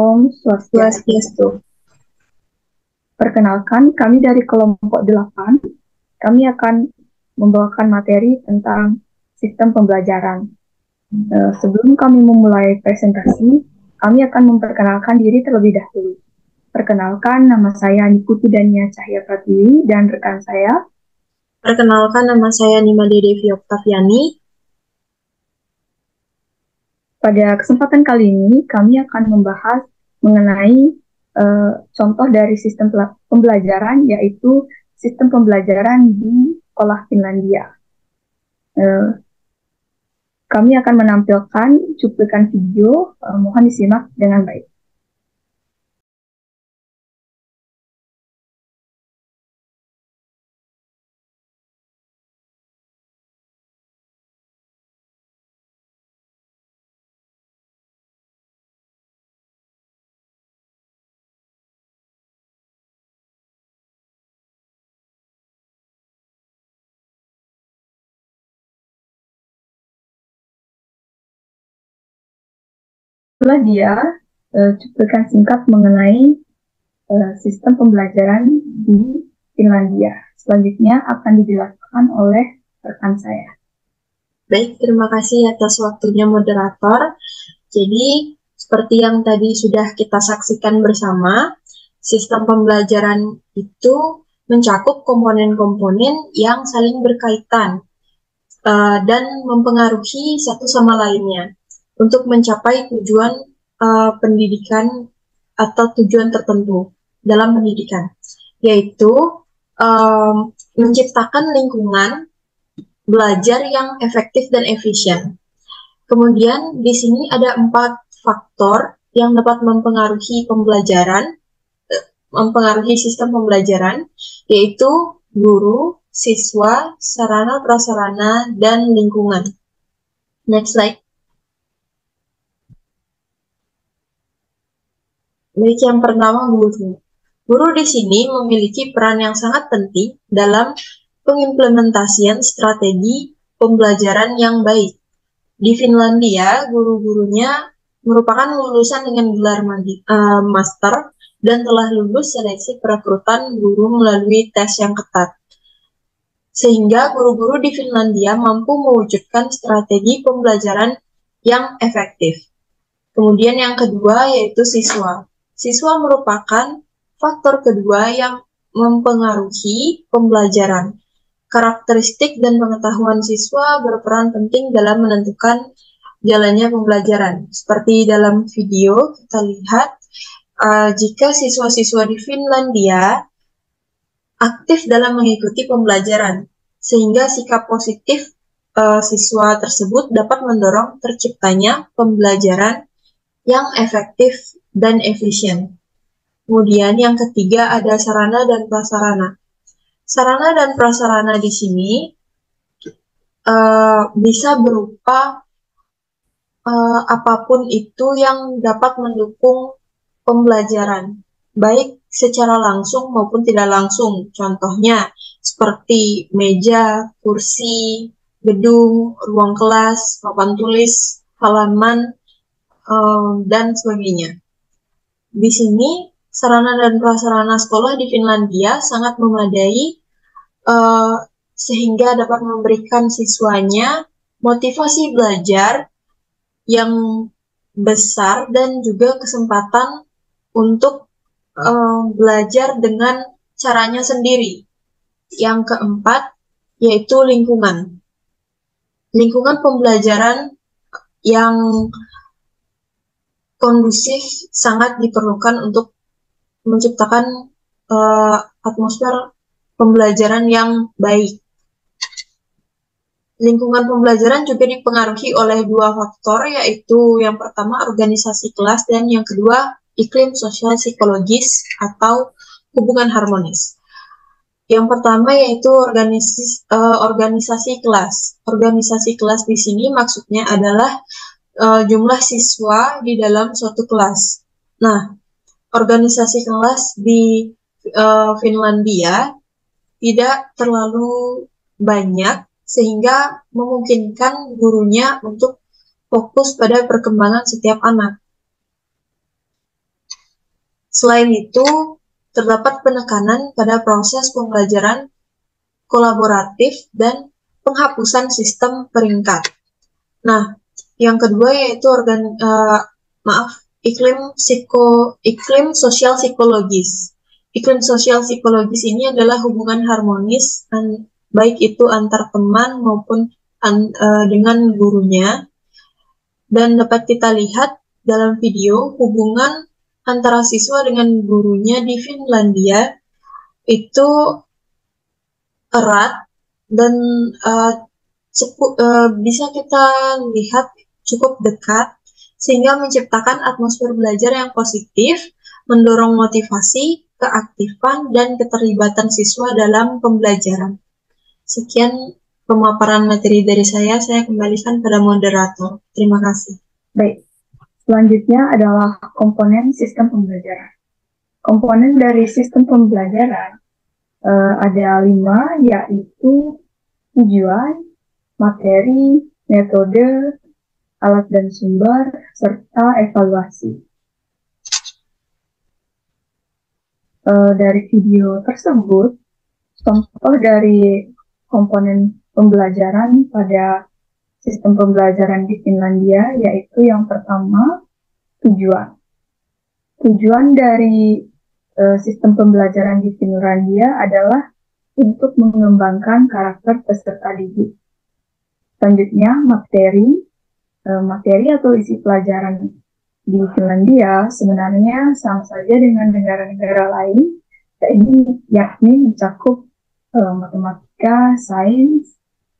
Om Swastiastu. Perkenalkan, kami dari kelompok 8. Kami akan membawakan materi tentang sistem pembelajaran. Sebelum kami memulai presentasi, kami akan memperkenalkan diri terlebih dahulu. Perkenalkan, nama saya Nikutu Dania Cahya Pratiwi dan rekan saya. Perkenalkan, nama saya Nimade Devi Oktaviani. Pada kesempatan kali ini, kami akan membahas mengenai contoh dari sistem pembelajaran, yaitu sistem pembelajaran di sekolah Finlandia. Kami akan menampilkan cuplikan video, mohon disimak dengan baik. Itulah dia cuplikan singkat mengenai sistem pembelajaran di Finlandia. Selanjutnya akan dijelaskan oleh rekan saya. Baik, terima kasih atas waktunya moderator. Jadi, seperti yang tadi sudah kita saksikan bersama, sistem pembelajaran itu mencakup komponen-komponen yang saling berkaitan dan mempengaruhi satu sama lainnya untuk mencapai tujuan pendidikan atau tujuan tertentu dalam pendidikan, yaitu menciptakan lingkungan belajar yang efektif dan efisien. Kemudian di sini ada 4 faktor yang dapat mempengaruhi sistem pembelajaran, yaitu guru, siswa, sarana prasarana, dan lingkungan. Next slide. Baik, yang pertama guru. Guru di sini memiliki peran yang sangat penting dalam pengimplementasian strategi pembelajaran yang baik. Di Finlandia, guru-gurunya merupakan lulusan dengan gelar master dan telah lulus seleksi perekrutan guru melalui tes yang ketat. Sehingga guru-guru di Finlandia mampu mewujudkan strategi pembelajaran yang efektif. Kemudian yang kedua yaitu siswa. Siswa merupakan faktor kedua yang mempengaruhi pembelajaran. Karakteristik dan pengetahuan siswa berperan penting dalam menentukan jalannya pembelajaran. Seperti dalam video kita lihat, jika siswa-siswa di Finlandia aktif dalam mengikuti pembelajaran, sehingga sikap positif siswa tersebut dapat mendorong terciptanya pembelajaran yang efektif dan efisien. Kemudian yang ketiga ada sarana dan prasarana. Sarana dan prasarana di sini bisa berupa apapun itu yang dapat mendukung pembelajaran, baik secara langsung maupun tidak langsung. Contohnya seperti meja, kursi, gedung, ruang kelas, papan tulis, halaman, dan sebagainya. Di sini sarana dan prasarana sekolah di Finlandia sangat memadai sehingga dapat memberikan siswanya motivasi belajar yang besar dan juga kesempatan untuk belajar dengan caranya sendiri. Yang keempat yaitu lingkungan. Lingkungan pembelajaran yang kondusif sangat diperlukan untuk menciptakan atmosfer pembelajaran yang baik. Lingkungan pembelajaran juga dipengaruhi oleh 2 faktor, yaitu yang pertama organisasi kelas dan yang kedua iklim sosial psikologis atau hubungan harmonis. Yang pertama yaitu organisasi kelas. Organisasi kelas di sini maksudnya adalah jumlah siswa di dalam suatu kelas. Nah, organisasi kelas di Finlandia tidak terlalu banyak sehingga memungkinkan gurunya untuk fokus pada perkembangan setiap anak. Selain itu, terdapat penekanan pada proses pembelajaran kolaboratif dan penghapusan sistem peringkat. Nah, yang kedua yaitu iklim sosial psikologis. Iklim sosial psikologis ini adalah hubungan harmonis baik itu antar teman maupun dengan gurunya. Dan dapat kita lihat dalam video hubungan antara siswa dengan gurunya di Finlandia itu erat dan bisa kita lihat cukup dekat sehingga menciptakan atmosfer belajar yang positif, mendorong motivasi, keaktifan, dan keterlibatan siswa dalam pembelajaran. Sekian pemaparan materi dari saya kembalikan pada moderator. Terima kasih. Baik, selanjutnya adalah komponen sistem pembelajaran. Komponen dari sistem pembelajaran ada 5, yaitu tujuan, materi, metode, alat dan sumber, serta evaluasi. Dari video tersebut, contoh dari komponen pembelajaran pada sistem pembelajaran di Finlandia, yaitu yang pertama, tujuan. Tujuan dari sistem pembelajaran di Finlandia adalah untuk mengembangkan karakter peserta didik. Selanjutnya, materi atau isi pelajaran di Finlandia sebenarnya sama saja dengan negara-negara lain, yakni mencakup matematika, sains,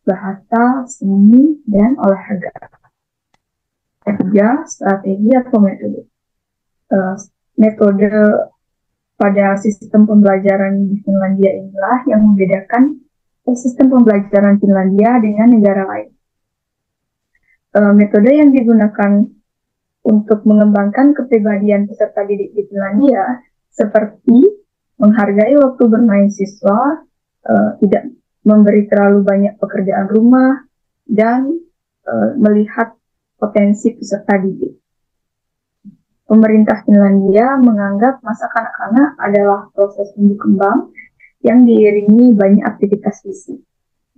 bahasa, seni, dan olahraga. Ketiga, strategi atau metode. Metode pada sistem pembelajaran di Finlandia inilah yang membedakan sistem pembelajaran Finlandia dengan negara lain. Metode yang digunakan untuk mengembangkan kepribadian peserta didik di Finlandia seperti menghargai waktu bermain siswa, tidak memberi terlalu banyak pekerjaan rumah, dan melihat potensi peserta didik. Pemerintah Finlandia menganggap masa kanak-kanak adalah proses tumbuh kembang yang diiringi banyak aktivitas fisik.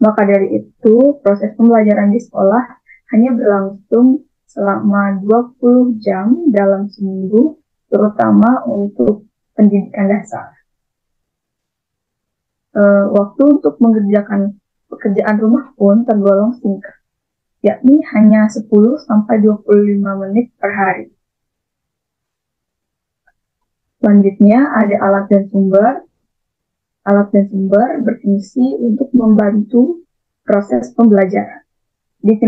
Maka dari itu, proses pembelajaran di sekolah hanya berlangsung selama 20 jam dalam seminggu, terutama untuk pendidikan dasar. Waktu untuk mengerjakan pekerjaan rumah pun tergolong singkat, yakni hanya 10-25 menit per hari. Selanjutnya ada alat dan sumber. Alat dan sumber berfungsi untuk membantu proses pembelajaran. Di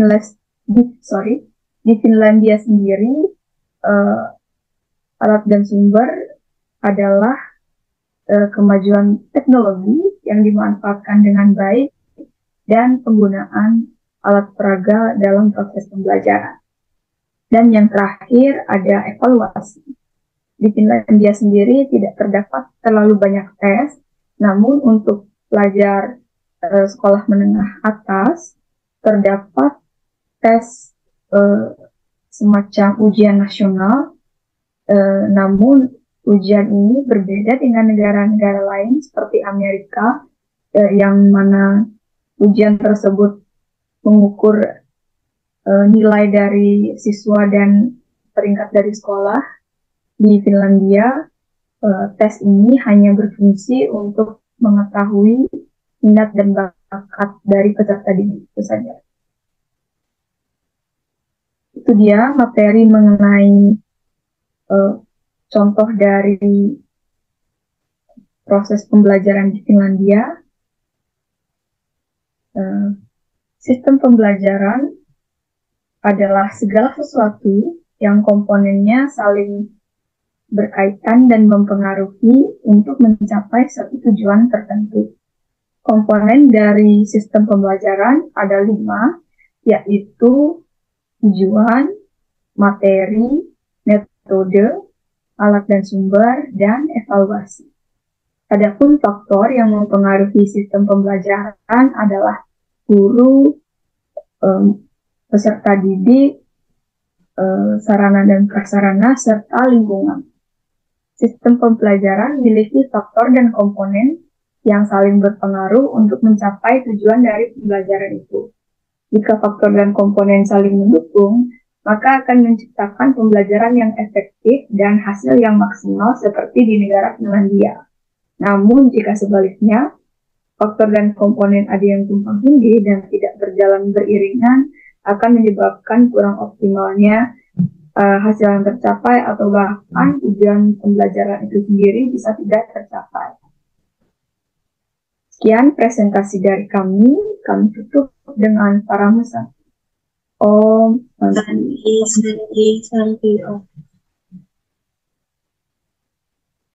Finlandia sendiri, alat dan sumber adalah kemajuan teknologi yang dimanfaatkan dengan baik dan penggunaan alat peraga dalam proses pembelajaran. Dan yang terakhir ada evaluasi. Di Finlandia sendiri tidak terdapat terlalu banyak tes, namun untuk pelajar sekolah menengah atas terdapat tes semacam ujian nasional, namun ujian ini berbeda dengan negara-negara lain seperti Amerika, yang mana ujian tersebut mengukur nilai dari siswa dan peringkat dari sekolah. Di Finlandia, tes ini hanya berfungsi untuk mengetahui minat dan bakat dari peserta didik itu saja. Itu dia materi mengenai contoh dari proses pembelajaran di Finlandia. Sistem pembelajaran adalah segala sesuatu yang komponennya saling berkaitan dan mempengaruhi untuk mencapai satu tujuan tertentu. Komponen dari sistem pembelajaran ada 5, yaitu tujuan, materi, metode, alat dan sumber, dan evaluasi. Adapun faktor yang mempengaruhi sistem pembelajaran adalah guru, peserta didik, sarana dan prasarana, serta lingkungan. Sistem pembelajaran memiliki faktor dan komponen yang saling berpengaruh untuk mencapai tujuan dari pembelajaran itu. Jika faktor dan komponen saling mendukung, maka akan menciptakan pembelajaran yang efektif dan hasil yang maksimal seperti di negara Finlandia. Namun, jika sebaliknya, faktor dan komponen ada yang tumpang tindih dan tidak berjalan beriringan, akan menyebabkan kurang optimalnya hasil yang tercapai atau bahkan tujuan pembelajaran itu sendiri bisa tidak tercapai. Sekian presentasi dari kami tutup dengan para Om Santi, Santi, Santi.